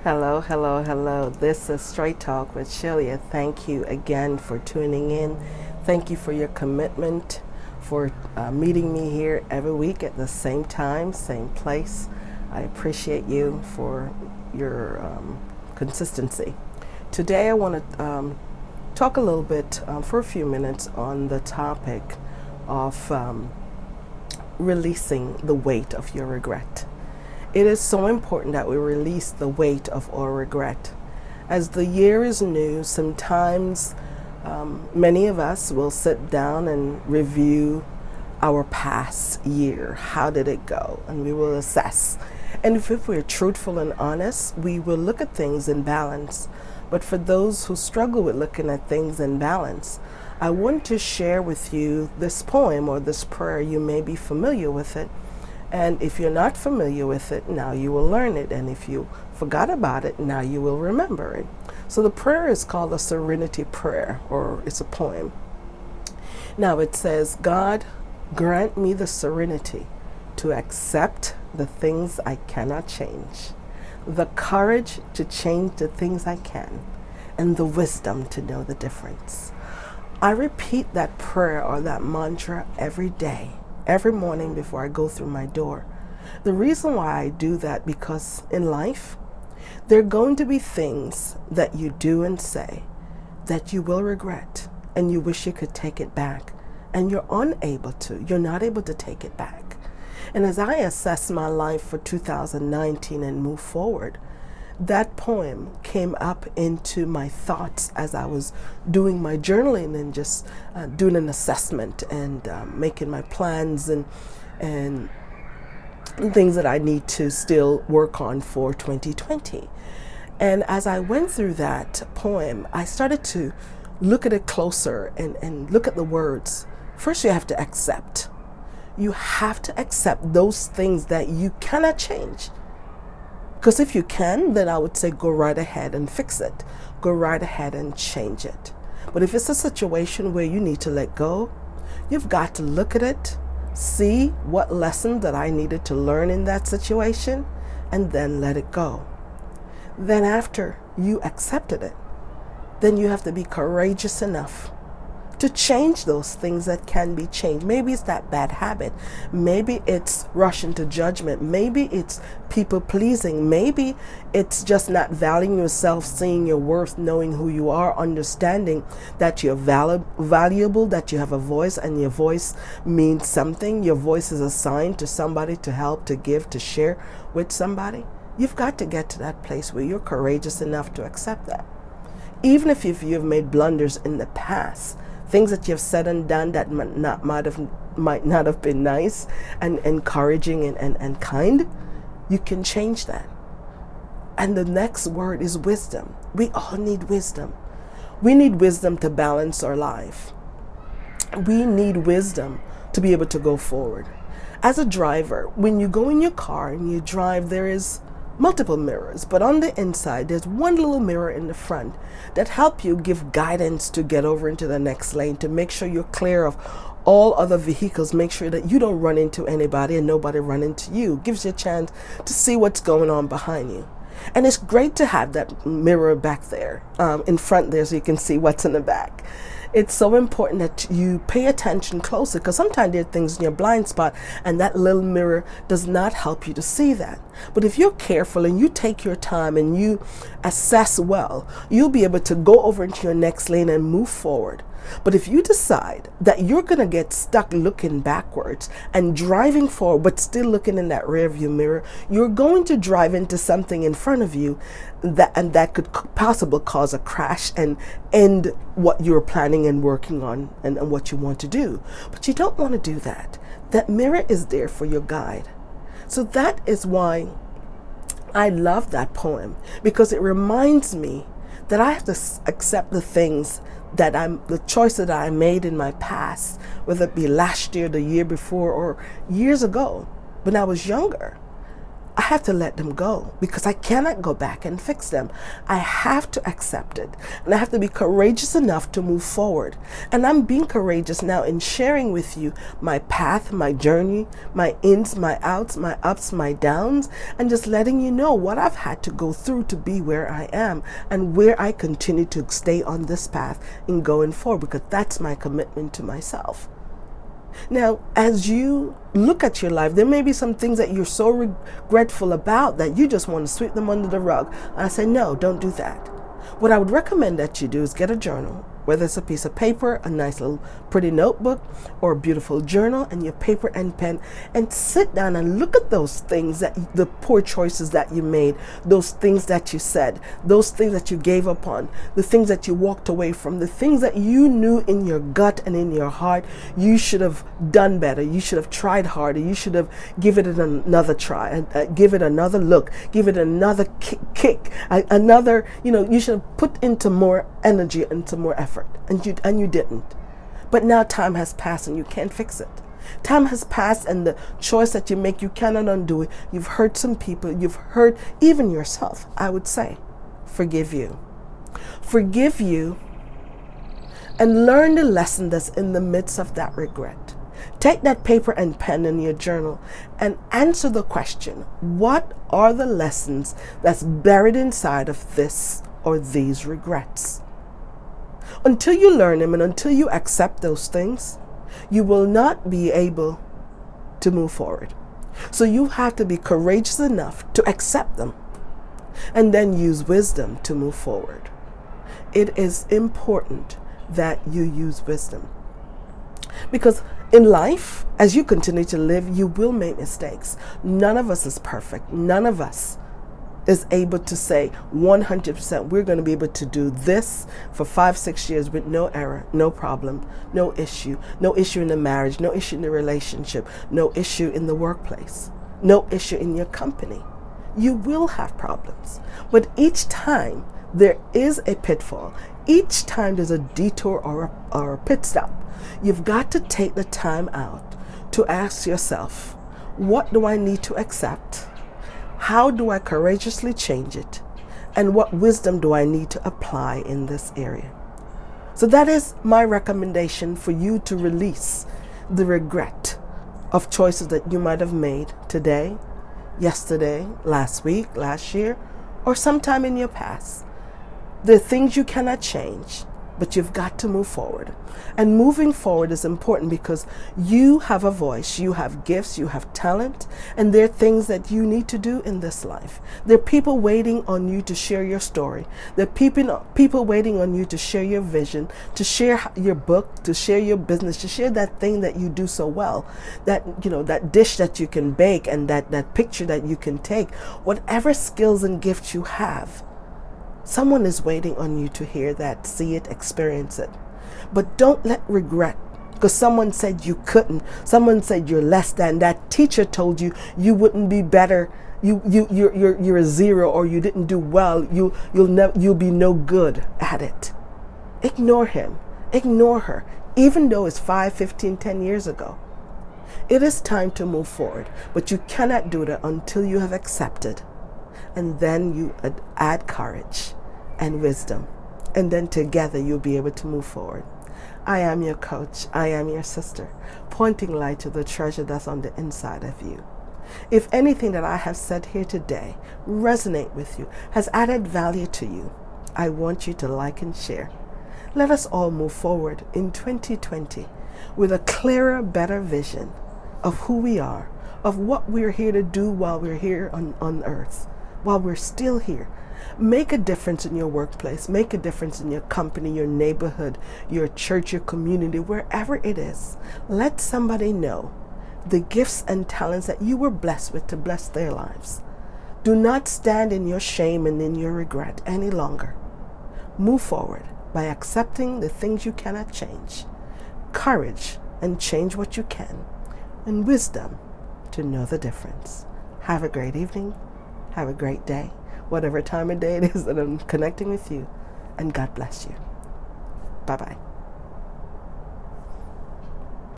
Hello, hello, hello. This is Straight Talk with Shelia. Thank you again for tuning in. Thank you for your commitment, for meeting me here every week at the same time, same place. I appreciate you for your consistency. Today, I want to talk a little bit for a few minutes on the topic of releasing the weight of your regret. It is so important that we release the weight of our regret. As the year is new, sometimes many of us will sit down and review our past year. How did it go? And we will assess. And if we're truthful and honest, we will look at things in balance. But for those who struggle with looking at things in balance, I want to share with you this poem or this prayer. You may be familiar with it. And if you're not familiar with it, now you will learn it. And if you forgot about it, now you will remember it. So the prayer is called a Serenity Prayer, or it's a poem. Now it says, God, grant me the serenity to accept the things I cannot change, the courage to change the things I can, and the wisdom to know the difference. I repeat that prayer or that mantra every day, every morning before I go through my door. The reason why I do that, because in life, there are going to be things that you do and say that you will regret and you wish you could take it back, and you're unable to. You're not able to take it back. And as I assess my life for 2019 and move forward, that poem came up into my thoughts as I was doing my journaling and just doing an assessment and making my plans and things that I need to still work on for 2020. And as I went through that poem, I started to look at it closer and look at the words. First, you have to accept. You have to accept those things that you cannot change. Because if you can, then I would say go right ahead and fix it. Go right ahead and change it. But if it's a situation where you need to let go, you've got to look at it, see what lesson that I needed to learn in that situation, and then let it go. Then after you accepted it, then you have to be courageous enough to change those things that can be changed. Maybe it's that bad habit. Maybe it's rushing to judgment. Maybe it's people pleasing. Maybe it's just not valuing yourself, seeing your worth, knowing who you are, understanding that you're valuable, that you have a voice, and your voice means something. Your voice is assigned to somebody to help, to give, to share with somebody. You've got to get to that place where you're courageous enough to accept that. Even if you've made blunders in the past, things that you've said and done that might not have been nice and encouraging and kind, you can change that. And the next word is wisdom. We all need wisdom. We need wisdom to balance our life. We need wisdom to be able to go forward. As a driver, when you go in your car and you drive, there is multiple mirrors, but on the inside there's one little mirror in the front that help you give guidance to get over into the next lane, to make sure you're clear of all other vehicles, make sure that you don't run into anybody and nobody run into you. Gives you a chance to see what's going on behind you. And it's great to have that mirror back there in front there so you can see what's in the back. It's so important that you pay attention closer, because sometimes there are things in your blind spot and that little mirror does not help you to see that. But if you're careful and you take your time and you assess well, you'll be able to go over into your next lane and move forward. But if you decide that you're going to get stuck looking backwards and driving forward but still looking in that rearview mirror, you're going to drive into something in front of you that could possibly cause a crash and end what you're planning and working on and what you want to do. But you don't want to do that. That mirror is there for your guide. So that is why I love that poem, because it reminds me that I have to accept the things the choices that I made in my past, whether it be last year, the year before, or years ago when I was younger. I have to let them go because I cannot go back and fix them. I have to accept it, and I have to be courageous enough to move forward. And I'm being courageous now in sharing with you my path, my journey, my ins, my outs, my ups, my downs, and just letting you know what I've had to go through to be where I am and where I continue to stay on this path in going forward, because that's my commitment to myself. Now, as you look at your life, there may be some things that you're so regretful about that you just want to sweep them under the rug. And I say, no, don't do that. What I would recommend that you do is get a journal, whether it's a piece of paper, a nice little pretty notebook, or a beautiful journal, and your paper and pen, and sit down and look at those things, that the poor choices that you made, those things that you said, those things that you gave up on, the things that you walked away from, the things that you knew in your gut and in your heart you should have done better, you should have tried harder, you should have given it another try, and give it another look, give it another kick, another, you should have put into more energy, into more effort, and you didn't. But now time has passed and you can't fix it. Time has passed, and the choice that you make, you cannot undo it. You've hurt some people, you've hurt even yourself. I would say, forgive you. Forgive you, and learn the lesson that's in the midst of that regret. Take that paper and pen in your journal and answer the question, what are the lessons that's buried inside of this or these regrets? Until you learn them and until you accept those things, you will not be able to move forward. So you have to be courageous enough to accept them and then use wisdom to move forward. It is important that you use wisdom, because in life, as you continue to live, you will make mistakes. None of us is perfect. None of us is able to say 100% we're going to be able to do this for 5-6 years with no error, no problem, no issue in the marriage, no issue in the relationship, no issue in the workplace, no issue in your company. You will have problems, but each time there is a pitfall, each time there's a detour or a pit stop, you've got to take the time out to ask yourself, what do I need to accept? How do I courageously change it? And what wisdom do I need to apply in this area? So that is my recommendation for you to release the regret of choices that you might have made today, yesterday, last week, last year, or sometime in your past. There are things you cannot change, but you've got to move forward. And moving forward is important because you have a voice, you have gifts, you have talent, and there are things that you need to do in this life. There are people waiting on you to share your story. There are people waiting on you to share your vision, to share your book, to share your business, to share that thing that you do so well, that dish that you can bake, and that picture that you can take, whatever skills and gifts you have. Someone is waiting on you to hear that, see it, experience it. But don't let regret, because someone said you couldn't, someone said you're less than, that teacher told you you wouldn't be better, you're a zero, or you didn't do well, you'll be no good at it. Ignore him, ignore her, even though it's 5, 15, 10 years ago. It is time to move forward, but you cannot do that until you have accepted. And then you add courage and wisdom. And then together you'll be able to move forward. I am your coach. I am your sister, pointing light to the treasure that's on the inside of you. If anything that I have said here today resonate with you, has added value to you, I want you to like and share. Let us all move forward in 2020 with a clearer, better vision of who we are, of what we're here to do while we're here on earth. While we're still here, make a difference in your workplace, make a difference in your company, your neighborhood, your church, your community, wherever it is. Let somebody know the gifts and talents that you were blessed with to bless their lives. Do not stand in your shame and in your regret any longer. Move forward by accepting the things you cannot change, courage and change what you can, and wisdom to know the difference. Have a great evening. Have a great day, whatever time of day it is that I'm connecting with you, and God bless you. Bye-bye.